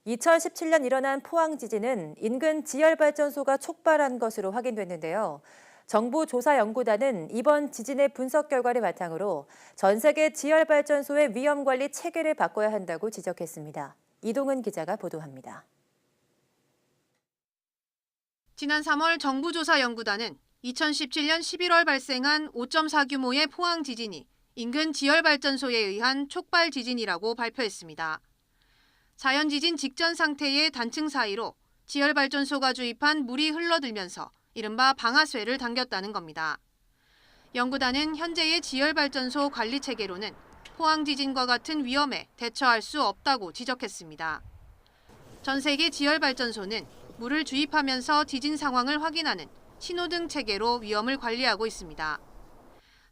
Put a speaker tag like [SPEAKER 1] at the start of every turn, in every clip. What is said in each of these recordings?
[SPEAKER 1] 2017년 일어난 포항 지진은 인근 지열발전소가 촉발한 것으로 확인됐는데요. 정부 조사연구단은 이번 지진의 분석 결과를 바탕으로 전 세계 지열발전소의 위험관리 체계를 바꿔야 한다고 지적했습니다. 이동은 기자가 보도합니다.
[SPEAKER 2] 지난 3월 정부조사연구단은 2017년 11월 발생한 5.4 규모의 포항 지진이 인근 지열발전소에 의한 촉발 지진이라고 발표했습니다. 자연지진 직전 상태의 단층 사이로 지열발전소가 주입한 물이 흘러들면서 이른바 방아쇠를 당겼다는 겁니다. 연구단은 현재의 지열발전소 관리 체계로는 포항 지진과 같은 위험에 대처할 수 없다고 지적했습니다. 전 세계 지열발전소는 물을 주입하면서 지진 상황을 확인하는 신호등 체계로 위험을 관리하고 있습니다.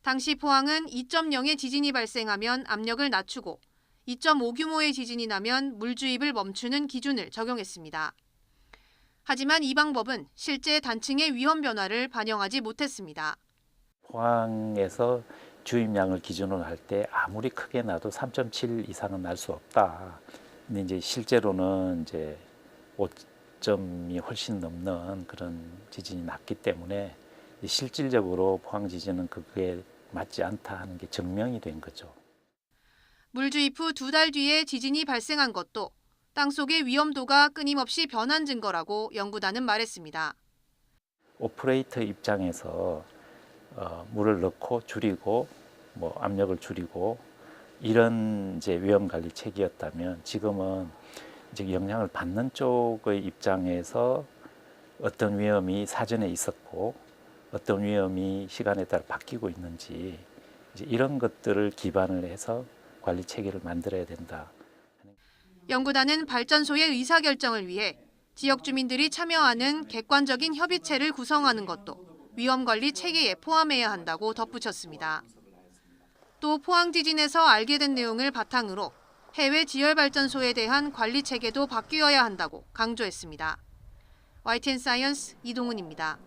[SPEAKER 2] 당시 포항은 2.0의 지진이 발생하면 압력을 낮추고 2.5 규모의 지진이 나면 물 주입을 멈추는 기준을 적용했습니다. 하지만 이 방법은 실제 단층의 위험 변화를 반영하지 못했습니다.
[SPEAKER 3] 포항에서 주입량을 기준으로 할 때 아무리 크게 나도 3.7 이상은 날 수 없다. 근데 이제 실제로는 이제 5점이 훨씬 넘는 그런 지진이 났기 때문에 실질적으로 포항 지진은 그게 맞지 않다 하는 게 증명이 된 거죠.
[SPEAKER 2] 물 주입 후 2달 뒤에 지진이 발생한 것도 땅속의 위험도가 끊임없이 변한 증거라고 연구단은 말했습니다.
[SPEAKER 3] 오퍼레이터 입장에서 물을 넣고 줄이고 압력을 줄이고 이런 이제 위험 관리 체계였다면 지금은 이제 영향을 받는 쪽의 입장에서 어떤 위험이 사전에 있었고 어떤 위험이 시간에 따라 바뀌고 있는지 이제 이런 것들을 기반을 해서 관리 체계를 만들어야 된다.
[SPEAKER 2] 연구단은 발전소의 의사결정을 위해 지역 주민들이 참여하는 객관적인 협의체를 구성하는 것도 위험관리 체계에 포함해야 한다고 덧붙였습니다. 또 포항 지진에서 알게 된 내용을 바탕으로 해외 지열발전소에 대한 관리 체계도 바뀌어야 한다고 강조했습니다. YTN 사이언스 이동훈입니다.